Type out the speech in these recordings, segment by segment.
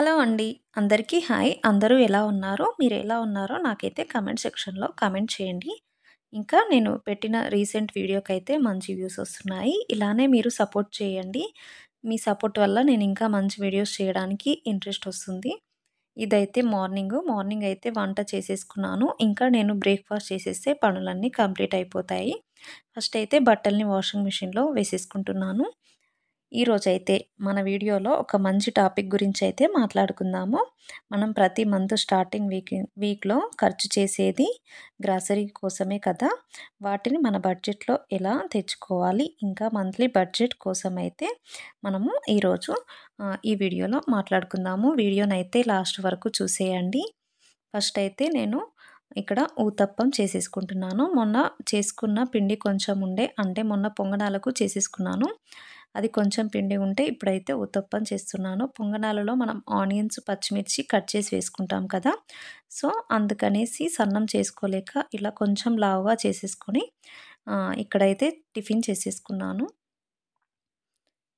Hello అండి. అందరికీ hi. అందరూ ఎలా ఉన్నారో, మీరెలా ఉన్నారో నాకైతే కామెంట్ సెక్షన్‌లో కామెంట్ చేయండి. ఇంకా నేను పెట్టిన రీసెంట్ వీడియోకైతే మంచి వ్యూస్ వస్తున్నాయి. ఇలానే మీరు సపోర్ట్ చేయండి. మీ సపోర్ట్ వల్ల నేను ఇంకా మంచి వీడియోస్ చేయడానికి ఇంట్రెస్ట్ వస్తుంది. ఇదైతే మార్నింగ్ అయితే వంట చేసేసుకున్నాను. ఇంకా నేను బ్రేక్‌ఫాస్ట్ చేసేస్తే పనులన్నీ కంప్లీట్ అయిపోతాయి. ఫస్ట్ అయితే బట్టల్ని వాషింగ్ మిషన్‌లో వేసేసుకుంటున్నాను. ఈరోజైతే మన వీడియోలో ఒక మంచి టాపిక్ గురించి అయితే మాట్లాడుకుందాము. మనం ప్రతి మంత్ స్టార్టింగ్ వీక్‌లో ఖర్చు చేసేది గ్రాసరీ కోసమే కదా! వాటిని మన బడ్జెట్‌లో ఎలా తెచ్చుకోవాలి? ఇంకా మంత్లీ బడ్జెట్ కోసమైతే మనము ఈరోజు ఈ వీడియోలో మాట్లాడుకుందాము. వీడియోనైతే లాస్ట్ వరకు చూసేయండి. ఫస్ట్ అయితే నేను ఇక్కడ ఊతప్పం చేసేసుకుంటున్నాను. మొన్న చేసుకున్న పిండి కొంచెం ఉండే, అంటే మొన్న పొంగనాలకు చేసేసుకున్నాను. అది కొంచెం పిండి ఉంటే ఇప్పుడైతే ఊతప్పం చేస్తున్నాను. పొంగనాలలో మనం ఆనియన్స్, పచ్చిమిర్చి కట్ చేసి వేసుకుంటాం కదా! సో, అందుకనేసి సన్నం చేసుకోలేక ఇలా కొంచెం లావుగా చేసేసుకొని ఇక్కడైతే టిఫిన్ చేసేసుకున్నాను.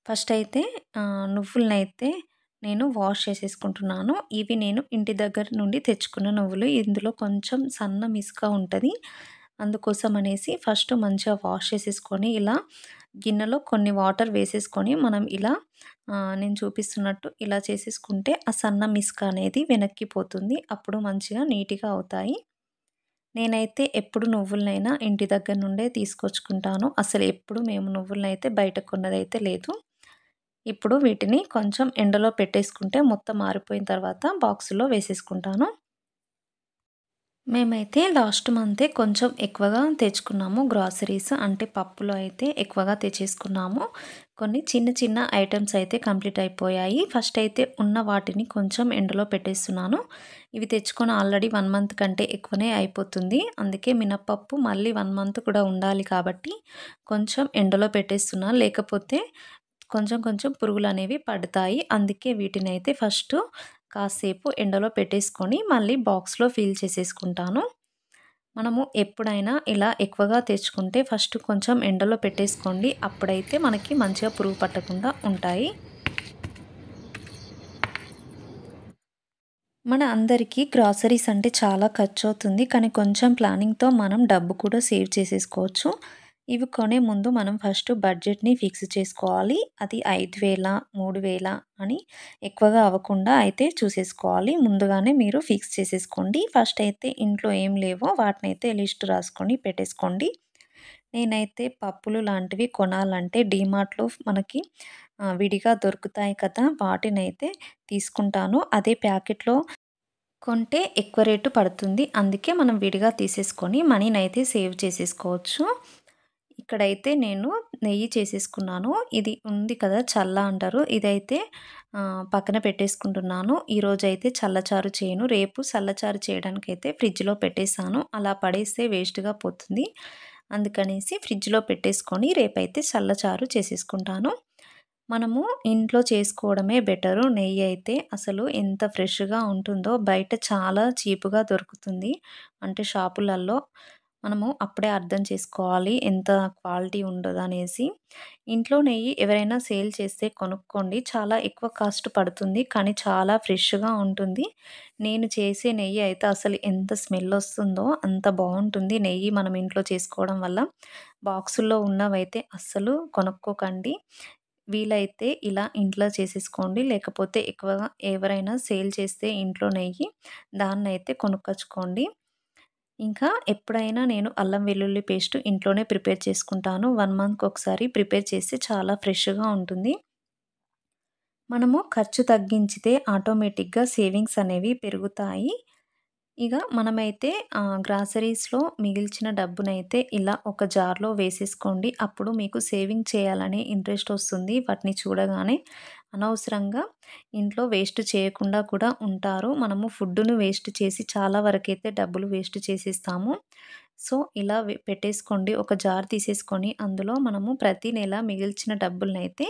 ఫస్ట్ అయితే నువ్వులనైతే నేను వాష్ చేసేసుకుంటున్నాను. ఇవి నేను ఇంటి దగ్గర నుండి తెచ్చుకున్న నువ్వులు. ఇందులో కొంచెం సన్నం ఇసుక ఉంటది. అందుకోసం అనేసి ఫస్ట్ మంచిగా వాష్ చేసేసుకొని ఇలా గిన్నెలో కొన్ని వాటర్ వేసేసుకొని మనం ఇలా నేను చూపిస్తున్నట్టు ఇలా చేసేసుకుంటే ఆ సన్నం ఇసుక అనేది వెనక్కిపోతుంది. అప్పుడు మంచిగా నీట్‌గా అవుతాయి. నేనైతే ఎప్పుడు నువ్వులనైనా ఇంటి దగ్గర నుండే తీసుకొచ్చుకుంటాను. అసలు ఎప్పుడు మేము నువ్వులనైతే బయట కొన్నదైతే లేదు. ఇప్పుడు వీటిని కొంచెం ఎండలో పెట్టేసుకుంటే మొత్తం ఆరిపోయిన తర్వాత బాక్సులో వేసేసుకుంటాను. మేమైతే లాస్ట్ మంతే కొంచెం ఎక్కువగా తెచ్చుకున్నాము గ్రాసరీస్. అంటే పప్పులు అయితే ఎక్కువగా తెచ్చేసుకున్నాము. కొన్ని చిన్న చిన్న ఐటెమ్స్ అయితే కంప్లీట్ అయిపోయాయి. ఫస్ట్ అయితే ఉన్న వాటిని కొంచెం ఎండలో పెట్టేస్తున్నాను. ఇవి తెచ్చుకొని ఆల్రెడీ 1 మంత్ కంటే ఎక్కువనే అయిపోతుంది. అందుకే మినపప్పు మళ్ళీ 1 మంత్ కూడా ఉండాలి కాబట్టి కొంచెం ఎండలో పెట్టేస్తున్నా. లేకపోతే కొంచెం కొంచెం పురుగులనేవి పడతాయి. అందుకే వీటినైతే ఫస్టు కాసేపు ఎండలో పెట్టేసుకొని మళ్ళీ బాక్స్‌లో ఫిల్ చేసేసుకుంటాను. మనము ఎప్పుడైనా ఇలా ఎక్కువగా తెచ్చుకుంటే ఫస్ట్ కొంచెం ఎండలో పెట్టేసుకోండి. అప్పుడైతే మనకి మంచిగా పురుగు పట్టకుండా ఉంటాయి. మన అందరికీ గ్రాసరీస్ అంటే చాలా ఖర్చవుతుంది. కానీ కొంచెం ప్లానింగ్‌తో మనం డబ్బు కూడా సేవ్ చేసేసుకోవచ్చు. ఇవి కొనే ముందు మనం ఫస్ట్ బడ్జెట్‌ని ఫిక్స్ చేసుకోవాలి. అది 5,000, 3,000 అని ఎక్కువగా అవ్వకుండా అయితే చూసేసుకోవాలి. ముందుగానే మీరు ఫిక్స్ చేసేసుకోండి. ఫస్ట్ అయితే ఇంట్లో ఏం లేవో వాటినైతే లిస్ట్ రాసుకొని పెట్టేసుకోండి. నేనైతే పప్పులు లాంటివి కొనాలంటే డీమార్ట్‌లో మనకి విడిగా దొరుకుతాయి కదా! వాటినైతే తీసుకుంటాను. అదే ప్యాకెట్‌లో కొంటే ఎక్కువ రేటు పడుతుంది. అందుకే మనం విడిగా తీసేసుకొని మనీనైతే సేవ్ చేసేసుకోవచ్చు. ఇక్కడైతే నేను నెయ్యి చేసేసుకున్నాను. ఇది ఉంది కదా! చల్ల అంటారు. ఇదైతే పక్కన పెట్టేసుకుంటున్నాను. ఈరోజైతే చల్లచారు చేయను. రేపు చల్లచారు చేయడానికైతే ఫ్రిడ్జ్‌లో పెట్టేసాను. అలా పడేస్తే వేస్ట్‌గా పోతుంది. అందుకనేసి ఫ్రిడ్జ్‌లో పెట్టేసుకొని రేపైతే చల్లచారు చేసేసుకుంటాను. మనము ఇంట్లో చేసుకోవడమే బెటరు. నెయ్యి అయితే అసలు ఎంత ఫ్రెష్‌గా ఉంటుందో బయట చాలా చీప్‌గా దొరుకుతుంది. అంటే షాపులలో మనము అప్పుడే అర్థం చేసుకోవాలి ఎంత క్వాలిటీ ఉండదనేసి. ఇంట్లో నెయ్యి ఎవరైనా సేల్ చేస్తే కొనుక్కోండి. చాలా ఎక్కువ కాస్ట్ పడుతుంది. కానీ చాలా ఫ్రెష్‌గా ఉంటుంది. నేను చేసే నెయ్యి అయితే అసలు ఎంత స్మెల్ వస్తుందో అంత బావుంటుంది నెయ్యి మనం ఇంట్లో చేసుకోవడం వల్ల. బాక్సుల్లో ఉన్నవైతే అస్సలు కొనుక్కోకండి. వీలైతే ఇలా ఇంట్లో చేసేసుకోండి. లేకపోతే ఎక్కువగా ఎవరైనా సేల్ చేస్తే ఇంట్లో నెయ్యి దాన్నైతే కొనుక్కొచ్చుకోండి. ఇంకా ఎప్పుడైనా నేను అల్లం వెల్లుల్లి పేస్ట్ ఇంట్లోనే ప్రిపేర్ చేసుకుంటాను. 1 మంత్‌కి ఒకసారి ప్రిపేర్ చేస్తే చాలా ఫ్రెష్‌గా ఉంటుంది. మనము ఖర్చు తగ్గించితే ఆటోమేటిక్‌గా సేవింగ్స్ అనేవి పెరుగుతాయి. ఇగ మనమైతే గ్రాసరీస్‌లో మిగిల్చిన డబ్బునైతే ఇలా ఒక జార్‌లో వేసేసుకోండి. అప్పుడు మీకు సేవింగ్ చేయాలనే ఇంట్రెస్ట్ వస్తుంది. వాటిని చూడగానే అనవసరంగా ఇంట్లో వేస్ట్ చేయకుండా కూడా ఉంటారు. మనము ఫుడ్‌ను వేస్ట్ చేసి చాలా వరకైతే డబ్బులు వేస్ట్ చేసేస్తాము. సో, ఇలా పెట్టేసుకోండి. ఒక జార్ తీసేసుకొని అందులో మనము ప్రతి నెల మిగిల్చిన డబ్బులనైతే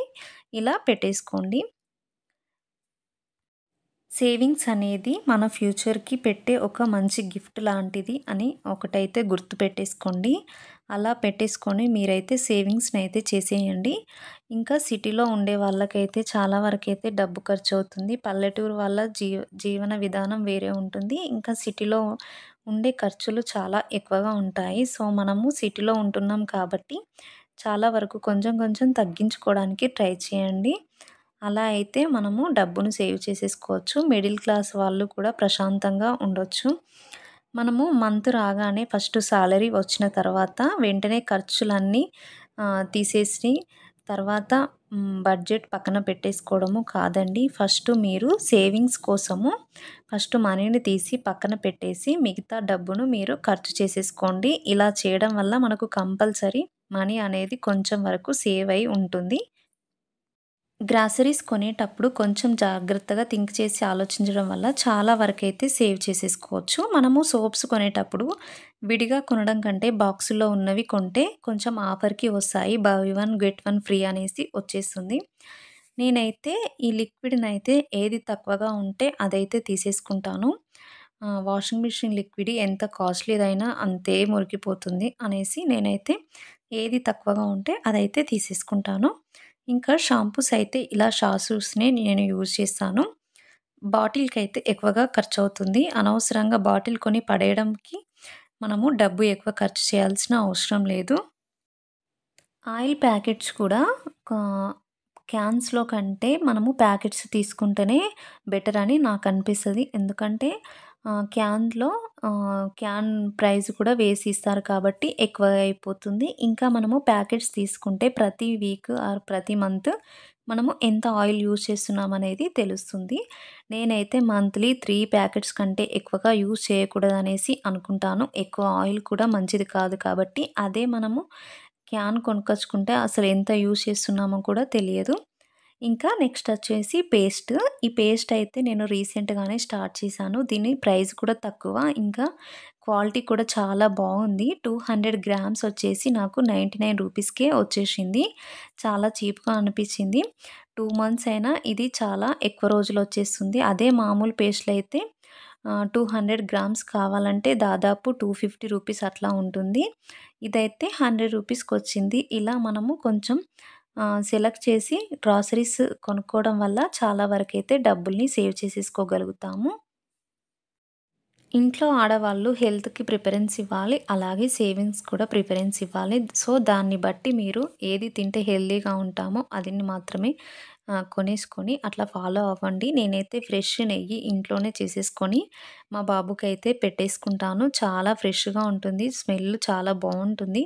ఇలా పెట్టేసుకోండి. సేవింగ్స్ అనేది మన ఫ్యూచర్‌కి పెట్టే ఒక మంచి గిఫ్ట్ లాంటిది అని ఒకటైతే గుర్తుపెట్టేసుకోండి. అలా పెట్టేసుకొని మీరైతే సేవింగ్స్‌నైతే చేసేయండి. ఇంకా సిటీలో ఉండే వాళ్ళకైతే చాలా వరకైతే డబ్బు ఖర్చవుతుంది. పల్లెటూరు వాళ్ళ జీవన విధానం వేరే ఉంటుంది. ఇంకా సిటీలో ఉండే ఖర్చులు చాలా ఎక్కువగా ఉంటాయి. సో, మనము సిటీలో ఉంటున్నాం కాబట్టి చాలా వరకు కొంచెం కొంచెం తగ్గించుకోవడానికి ట్రై చేయండి. అలా అయితే మనము డబ్బును సేవ్ చేసేసుకోవచ్చు. మిడిల్ క్లాస్ వాళ్ళు కూడా ప్రశాంతంగా ఉండొచ్చు. మనము మంత్ రాగానే ఫస్ట్ సాలరీ వచ్చిన తర్వాత వెంటనే ఖర్చులన్నీ తీసేసి తర్వాత బడ్జెట్ పక్కన పెట్టేసుకోవడము కాదండి. ఫస్ట్ మీరు సేవింగ్స్ కోసము ఫస్ట్ మనీని తీసి పక్కన పెట్టేసి మిగతా డబ్బును మీరు ఖర్చు చేసేసుకోండి. ఇలా చేయడం వల్ల మనకు కంపల్సరీ మనీ అనేది కొంచెం వరకు సేవ్ అయి ఉంటుంది. గ్రాసరీస్ కొనేటప్పుడు కొంచెం జాగ్రత్తగా థింక్ చేసి ఆలోచించడం వల్ల చాలా వరకైతే సేవ్ చేసేసుకోవచ్చు. మనము సోప్స్ కొనేటప్పుడు విడిగా కొనడం కంటే బాక్సులో ఉన్నవి కొంటే కొంచెం ఆఫర్‌కి వస్తాయి. By one get one free అనేసి వచ్చేస్తుంది. నేనైతే ఈ లిక్విడ్‌నైతే ఏది తక్కువగా ఉంటే అదైతే తీసేసుకుంటాను. వాషింగ్ మిషన్ లిక్విడ్ ఎంత కాస్ట్‌లీదైనా అంతే మురికిపోతుంది అనేసి నేనైతే ఏది తక్కువగా ఉంటే అదైతే తీసేసుకుంటాను. ఇంకా షాంపూస్ అయితే ఇలా షాసూస్‌నే నేను యూజ్ చేస్తాను. బాటిల్‌కైతే ఎక్కువగా ఖర్చవుతుంది. అనవసరంగా బాటిల్ కొని పడేయడంకి మనము డబ్బు ఎక్కువ ఖర్చు చేయాల్సిన అవసరం లేదు. ఆయిల్ ప్యాకెట్స్ కూడా కా క్యాన్స్‌లో కంటే మనము ప్యాకెట్స్ తీసుకుంటేనే బెటర్ అని నాకనిపిస్తది. ఎందుకంటే క్యాన్‌లో క్యాన్ ప్రైస్ కూడా వేసి ఇస్తారు కాబట్టి ఎక్కువగా అయిపోతుంది. ఇంకా మనము ప్యాకెట్స్ తీసుకుంటే ప్రతి వీక్ ఆర్ ప్రతి మంత్ మనము ఎంత ఆయిల్ యూజ్ చేస్తున్నామనేది తెలుస్తుంది. నేనైతే మంత్లీ 3 ప్యాకెట్స్ కంటే ఎక్కువగా యూజ్ చేయకూడదనేసి అనుకుంటాను. ఎక్కువ ఆయిల్ కూడా మంచిది కాదు కాబట్టి అదే మనము క్యాన్ కొనుక్కొచ్చుకుంటే అసలు ఎంత యూజ్ చేస్తున్నామో కూడా తెలియదు. ఇంకా నెక్స్ట్ వచ్చేసి పేస్ట్. ఈ పేస్ట్ అయితే నేను రీసెంట్‌గానే స్టార్ట్ చేశాను. దీని ప్రైస్ కూడా తక్కువ. ఇంకా క్వాలిటీ కూడా చాలా బావుంది. 200 గ్రామ్స్ వచ్చేసి నాకు 99 రూపీస్‌కే వచ్చేసింది. చాలా చీప్‌గా అనిపించింది. 2 మంత్స్ అయినా ఇది చాలా ఎక్కువ రోజులు వచ్చేస్తుంది. అదే మామూలు పేస్ట్‌లయితే 200 గ్రామ్స్ కావాలంటే దాదాపు 250 రూపీస్ అట్లా ఉంటుంది. ఇదైతే 100 రూపీస్‌కొచ్చింది. ఇలా మనము కొంచెం సెలెక్ట్ చేసి గ్రాసరీస్ కొనుక్కోవడం వల్ల చాలా వరకైతే డబ్బుల్ని సేవ్ చేసేసుకోగలుగుతాము. ఇంట్లో ఆడవాళ్ళు హెల్త్‌కి ప్రిఫరెన్స్ ఇవ్వాలి. అలాగే సేవింగ్స్ కూడా ప్రిఫరెన్స్ ఇవ్వాలి. సో, దాన్ని బట్టి మీరు ఏది తింటే హెల్తీగా ఉంటామో అది మాత్రమే కొనేసుకొని అట్లా ఫాలో అవ్వండి. నేనైతే ఫ్రెష్ నెయ్యి ఇంట్లోనే చేసేసుకొని మా బాబుకైతే పెట్టేసుకుంటాను. చాలా ఫ్రెష్‌గా ఉంటుంది. స్మెల్ చాలా బావుంటుంది.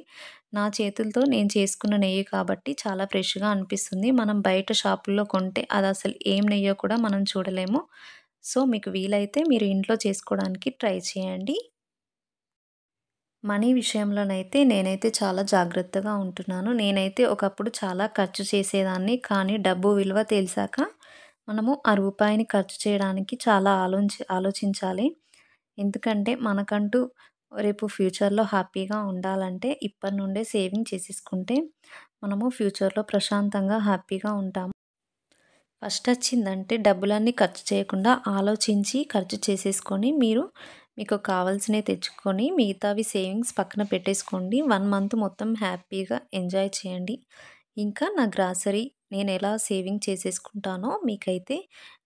నా చేతులతో నేను చేసుకున్న నెయ్యి కాబట్టి చాలా ఫ్రెష్‌గా అనిపిస్తుంది. మనం బయట షాపుల్లో కొంటే అదసలు ఏం నెయ్యో కూడా మనం చూడలేము. సో, మీకు వీలైతే మీరు ఇంట్లో చేసుకోవడానికి ట్రై చేయండి. మనీ విషయంలోనైతే నేనైతే చాలా జాగ్రత్తగా ఉంటున్నాను. నేనైతే ఒకప్పుడు చాలా ఖర్చు చేసేదాన్ని. కానీ డబ్బు విలువ తెలిసాక మనము ఆ రూపాయిని ఖర్చు చేయడానికి చాలా ఆలోచించాలి. ఎందుకంటే మనకంటూ రేపు ఫ్యూచర్‌లో హ్యాపీగా ఉండాలంటే ఇప్పటి నుండే సేవింగ్ చేసేసుకుంటే మనము ఫ్యూచర్‌లో ప్రశాంతంగా హ్యాపీగా ఉంటాము. ఫస్టొచ్చిందంటే డబ్బులన్నీ ఖర్చు చేయకుండా ఆలోచించి ఖర్చు చేసేసుకొని మీకు కావాల్సినవి తెచ్చుకొని మిగతావి సేవింగ్స్ పక్కన పెట్టేసుకోండి. 1 మంత్ మొత్తం హ్యాపీగా ఎంజాయ్ చేయండి. ఇంకా నా గ్రాసరీ నేనెలా సేవింగ్ చేసేసుకుంటానో మీకైతే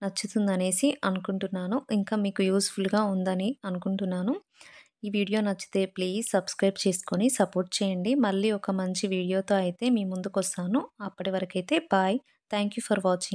నచ్చుతుందనేసి అనుకుంటున్నాను. ఇంకా మీకు యూజ్‌ఫుల్‌గా ఉందని అనుకుంటున్నాను. ఈ వీడియో నచ్చితే ప్లీజ్ సబ్స్క్రైబ్ చేసుకొని సపోర్ట్ చేయండి. మళ్ళీ ఒక మంచి వీడియోతో అయితే మీ ముందుకొస్తాను. అప్పటి వరకైతే bye. Thank you for watching.